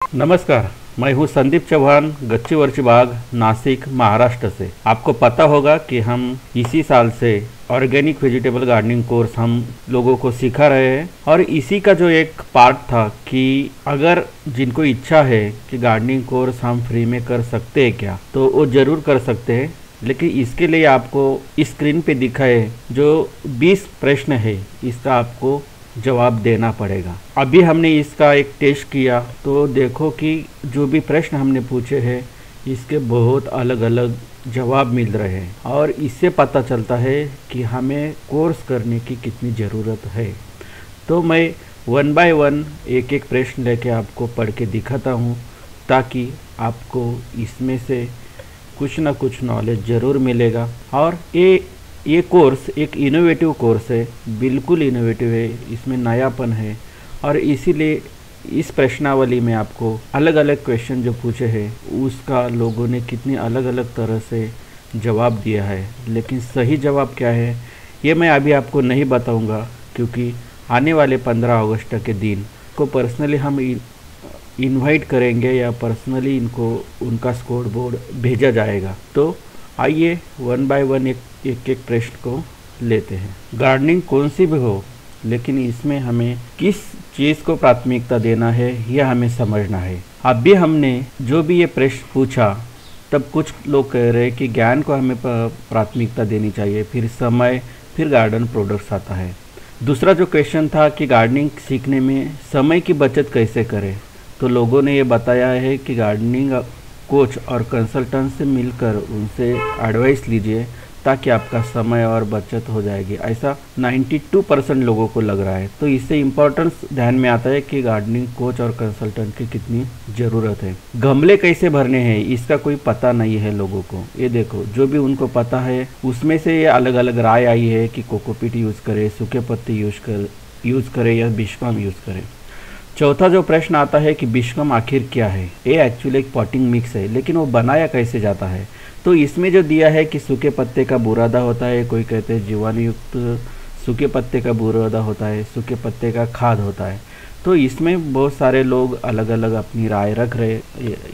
नमस्कार, मैं हूं संदीप चौहान, गच्चीवरची बाग, नासिक, महाराष्ट्र से। आपको पता होगा कि हम इसी साल से ऑर्गेनिक वेजिटेबल गार्डनिंग कोर्स हम लोगों को सिखा रहे हैं और इसी का जो एक पार्ट था कि अगर जिनको इच्छा है कि गार्डनिंग कोर्स हम फ्री में कर सकते हैं क्या, तो वो ज़रूर कर सकते हैं। लेकिन इसके लिए आपको इस स्क्रीन पे दिखाए जो 20 प्रश्न है, इसका आपको जवाब देना पड़ेगा। अभी हमने इसका एक टेस्ट किया तो देखो कि जो भी प्रश्न हमने पूछे हैं इसके बहुत अलग अलग जवाब मिल रहे हैं और इससे पता चलता है कि हमें कोर्स करने की कितनी ज़रूरत है। तो मैं 1 बाय 1 एक एक प्रश्न लेके आपको पढ़ के दिखाता हूँ ताकि आपको इसमें से कुछ ना कुछ नॉलेज ज़रूर मिलेगा। और ये कोर्स एक इनोवेटिव कोर्स है, बिल्कुल इनोवेटिव है, इसमें नयापन है और इसीलिए इस प्रश्नावली में आपको अलग अलग क्वेश्चन जो पूछे हैं उसका लोगों ने कितनी अलग अलग तरह से जवाब दिया है। लेकिन सही जवाब क्या है ये मैं अभी आपको नहीं बताऊंगा, क्योंकि आने वाले 15 अगस्त के दिन को पर्सनली हम इनवाइट करेंगे या पर्सनली इनको उनका स्कोर बोर्ड भेजा जाएगा। तो आइए 1 बाय 1 एक प्रश्न को लेते हैं। गार्डनिंग कौन सी भी हो, लेकिन इसमें हमें किस चीज़ को प्राथमिकता देना है यह हमें समझना है। अभी हमने जो भी ये प्रश्न पूछा तब कुछ लोग कह रहे हैं कि ज्ञान को हमें प्राथमिकता देनी चाहिए, फिर समय, फिर गार्डन प्रोडक्ट्स आता है। दूसरा जो क्वेश्चन था कि गार्डनिंग सीखने में समय की बचत कैसे करें, तो लोगों ने ये बताया है कि गार्डनिंग कोच और कंसल्टेंट से मिलकर उनसे एडवाइस लीजिए ताकि आपका समय और बचत हो जाएगी। ऐसा 92% लोगों को लग रहा है। तो इससे इम्पोर्टेंस ध्यान में आता है कि गार्डनिंग कोच और कंसल्टेंट की कितनी ज़रूरत है। गमले कैसे भरने हैं इसका कोई पता नहीं है लोगों को। ये देखो, जो भी उनको पता है उसमें से ये अलग अलग राय आई है कि कोकोपीट यूज़ करें, सूखे पत्ते यूज़ करें या बिश्कम यूज़ करें। चौथा जो प्रश्न आता है कि बिश्कम आखिर क्या है, ये एक्चुअली एक पॉटिंग मिक्स है, लेकिन वो बनाया कैसे जाता है। तो इसमें जो दिया है कि सूखे पत्ते का बुरादा होता है, कोई कहते हैं जीवाणुयुक्त सूखे पत्ते का बुरादा होता है, सूखे पत्ते का खाद होता है। तो इसमें बहुत सारे लोग अलग अलग अपनी राय रख रहे,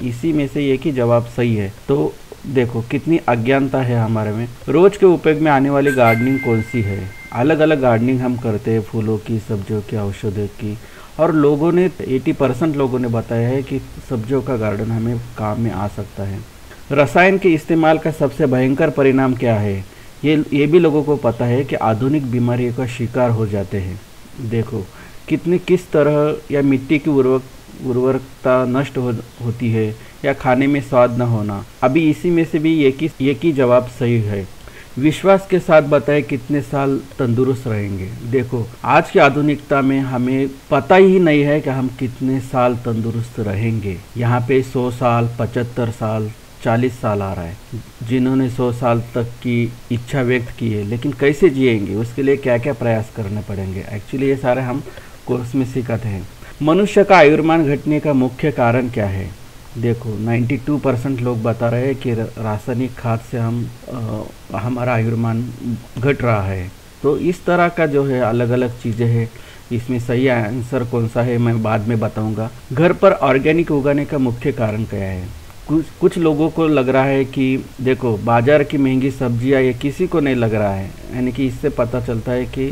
इसी में से एक ही जवाब सही है। तो देखो कितनी अज्ञानता है हमारे में। रोज के उपयोग में आने वाली गार्डनिंग कौन सी है। अलग अलग गार्डनिंग हम करते हैं, फूलों की, सब्जियों की, औषधियों की, और लोगों ने 80% लोगों ने बताया है कि सब्जियों का गार्डन हमें काम में आ सकता है। रसायन के इस्तेमाल का सबसे भयंकर परिणाम क्या है, ये भी लोगों को पता है कि आधुनिक बीमारियों का शिकार हो जाते हैं। देखो किस तरह या मिट्टी की उर्वरकता नष्ट होती है या खाने में स्वाद न होना। अभी इसी में से भी एक ही जवाब सही है। विश्वास के साथ बताएं कितने साल तंदुरुस्त रहेंगे। देखो आज की आधुनिकता में हमें पता ही नहीं है कि हम कितने साल तंदुरुस्त रहेंगे। यहाँ पे 100 साल, 75 साल, 40 साल आ रहा है। जिन्होंने 100 साल तक की इच्छा व्यक्त की है, लेकिन कैसे जिएंगे, उसके लिए क्या क्या प्रयास करने पड़ेंगे, एक्चुअली ये सारे हम कोर्स में सिखाते हैं। मनुष्य का आयुर्मान घटने का मुख्य कारण क्या है। देखो 92% लोग बता रहे हैं कि रासायनिक खाद से हमारा आयुर्मान घट रहा है। तो इस तरह का जो है अलग अलग चीज़ें हैं। इसमें सही आंसर कौन सा है मैं बाद में बताऊंगा। घर पर ऑर्गेनिक उगाने का मुख्य कारण क्या है। कुछ लोगों को लग रहा है कि देखो बाजार की महंगी सब्जियां, ये किसी को नहीं लग रहा है, यानी कि इससे पता चलता है कि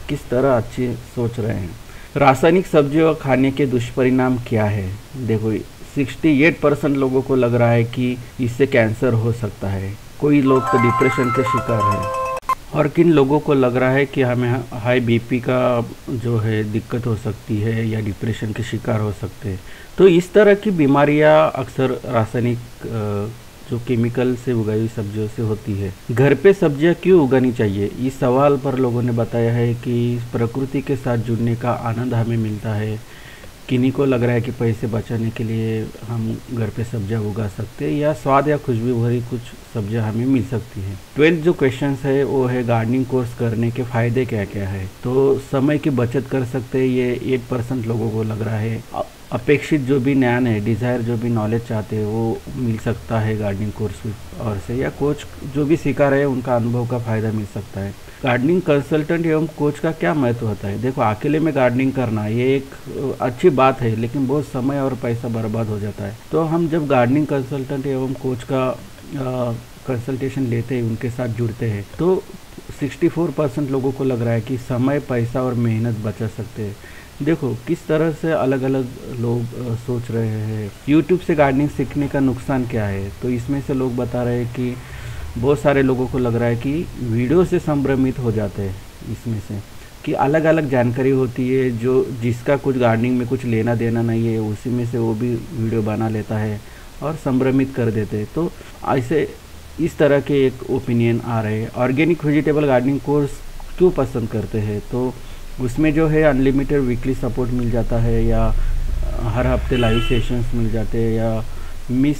किस तरह अच्छी सोच रहे हैं। रासायनिक सब्जियों खाने के दुष्परिणाम क्या है। देखो 68% लोगों को लग रहा है कि इससे कैंसर हो सकता है। कोई लोग तो डिप्रेशन के शिकार है और किन लोगों को लग रहा है कि हमें हाई बीपी का जो है दिक्कत हो सकती है या डिप्रेशन के शिकार हो सकते हैं। तो इस तरह की बीमारियां अक्सर रासायनिक जो केमिकल से उगाई हुई सब्जियों से होती है। घर पे सब्जियां क्यों उगानी चाहिए, इस सवाल पर लोगों ने बताया है कि प्रकृति के साथ जुड़ने का आनंद हमें मिलता है। किन्हीं को लग रहा है कि पैसे बचाने के लिए हम घर पे सब्जियां उगा सकते हैं या स्वाद या खुशबू भरी कुछ सब्जियां हमें मिल सकती हैं। 12 जो क्वेश्चंस है वो है गार्डनिंग कोर्स करने के फ़ायदे क्या क्या है। तो समय की बचत कर सकते हैं, ये 8% लोगों को लग रहा है। अपेक्षित जो भी ज्ञान है, डिज़ायर जो भी नॉलेज चाहते हैं वो मिल सकता है गार्डनिंग कोर्स और से, या कोच जो भी सिखा रहे हैं उनका अनुभव का फ़ायदा मिल सकता है। गार्डनिंग कंसल्टेंट एवं कोच का क्या महत्व होता है? देखो, अकेले में गार्डनिंग करना ये एक अच्छी बात है, लेकिन बहुत समय और पैसा बर्बाद हो जाता है। तो हम जब गार्डनिंग कंसल्टेंट एवं कोच का कंसल्टेशन लेते हैं, उनके साथ जुड़ते हैं, तो 64% लोगों को लग रहा है कि समय, पैसा और मेहनत बचा सकते हैं। देखो किस तरह से अलग अलग लोग सोच रहे हैं। यूट्यूब से गार्डनिंग सीखने का नुकसान क्या है? तो इसमें से लोग बता रहे हैं कि बहुत सारे लोगों को लग रहा है कि वीडियो से संभ्रमित हो जाते हैं, इसमें से कि अलग अलग जानकारी होती है, जो जिसका कुछ गार्डनिंग में कुछ लेना देना नहीं है, उसी में से वो भी वीडियो बना लेता है और संभ्रमित कर देते हैं। तो ऐसे इस तरह के एक ओपिनियन आ रहे हैं। ऑर्गेनिक वेजिटेबल गार्डनिंग कोर्स क्यों पसंद करते हैं? तो उसमें जो है अनलिमिटेड वीकली सपोर्ट मिल जाता है, या हर हफ्ते लाइव सेशंस मिल जाते हैं, या मिस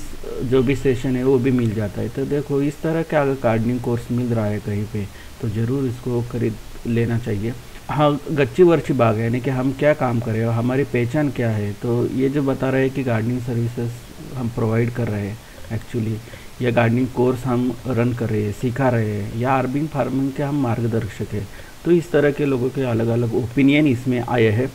जो भी सेशन है वो भी मिल जाता है। तो देखो इस तरह का अगर गार्डनिंग कोर्स मिल रहा है कहीं पे, तो ज़रूर इसको खरीद लेना चाहिए। हाँ, गच्ची वर्ची बाग है, यानी कि हम क्या काम करें और हमारी पहचान क्या है। तो ये जो बता रहे हैं कि गार्डनिंग सर्विसेज हम प्रोवाइड कर रहे हैं, एक्चुअली या गार्डनिंग कोर्स हम रन कर रहे हैं, सिखा रहे हैं, या अर्बन फार्मिंग के हम मार्गदर्शक हैं। तो इस तरह के लोगों के अलग अलग ओपिनियन इसमें आए हैं।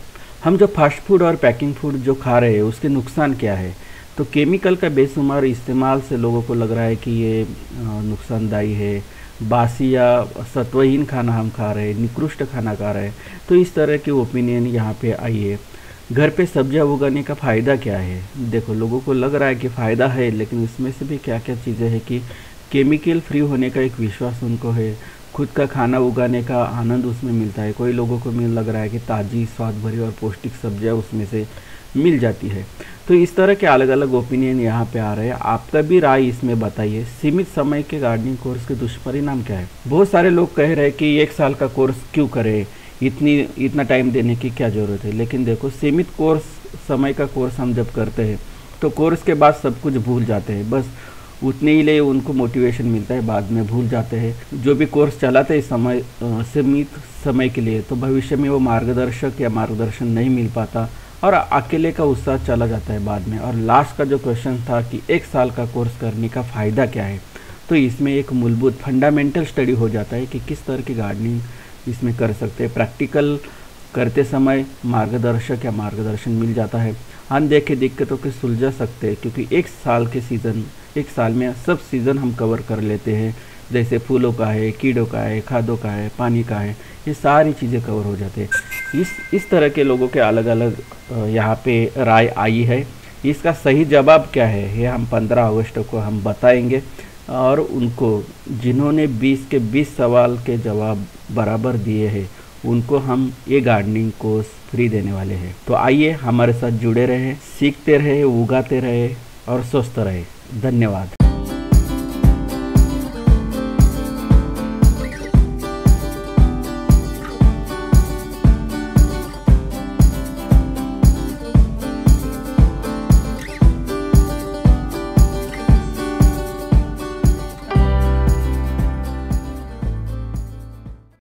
हम जो फास्ट फूड और पैकिंग फूड जो खा रहे हैं उसके नुकसान क्या है? तो केमिकल का बेशुमार इस्तेमाल से लोगों को लग रहा है कि ये नुकसानदायी है। बासी या सत्वहीन खाना हम खा रहे हैं, निकृष्ट खाना खा रहे हैं। तो इस तरह की ओपिनियन यहाँ पे आई है। घर पे सब्जियां उगाने का फ़ायदा क्या है? देखो लोगों को लग रहा है कि फ़ायदा है, लेकिन इसमें से भी क्या क्या चीज़ें हैं कि केमिकल फ्री होने का एक विश्वास उनको है। खुद का खाना उगाने का आनंद उसमें मिलता है। कोई लोगों को लग रहा है कि ताज़ी, स्वाद भरी और पौष्टिक सब्जियां उसमें से मिल जाती है। तो इस तरह के अलग अलग ओपिनियन यहाँ पे आ रहे हैं। आपका भी राय इसमें बताइए। सीमित समय के गार्डनिंग कोर्स के दुष्परिणाम क्या है? बहुत सारे लोग कह रहे हैं कि 1 साल का कोर्स क्यों करें, इतना टाइम देने की क्या ज़रूरत है। लेकिन देखो, सीमित कोर्स समय का कोर्स हम जब करते हैं तो कोर्स के बाद सब कुछ भूल जाते हैं। बस उतने ही लिए उनको मोटिवेशन मिलता है, बाद में भूल जाते हैं। जो भी कोर्स चलाते हैं सीमित समय के लिए, तो भविष्य में वो मार्गदर्शक या मार्गदर्शन नहीं मिल पाता और अकेले का उत्साह चला जाता है बाद में। और लास्ट का जो क्वेश्चन था कि 1 साल का कोर्स करने का फ़ायदा क्या है, तो इसमें एक मूलभूत फंडामेंटल स्टडी हो जाता है कि किस तरह की गार्डनिंग इसमें कर सकते हैं। प्रैक्टिकल करते समय मार्गदर्शक या मार्गदर्शन मिल जाता है। अनदेखे दिक्कतों के सुलझा सकते हैं, क्योंकि 1 साल में सब सीज़न हम कवर कर लेते हैं। जैसे फूलों का है, कीड़ों का है, खादों का है, पानी का है, ये सारी चीज़ें कवर हो जाते हैं। इस तरह के लोगों के अलग अलग यहाँ पे राय आई है। इसका सही जवाब क्या है ये हम 15 अगस्त को हम बताएंगे, और उनको जिन्होंने 20 के 20 सवाल के जवाब बराबर दिए हैं उनको हम ये गार्डनिंग कोर्स फ्री देने वाले हैं। तो आइए हमारे साथ जुड़े रहें, सीखते रहे, उगाते रहे और स्वस्थ रहे। धन्यवाद।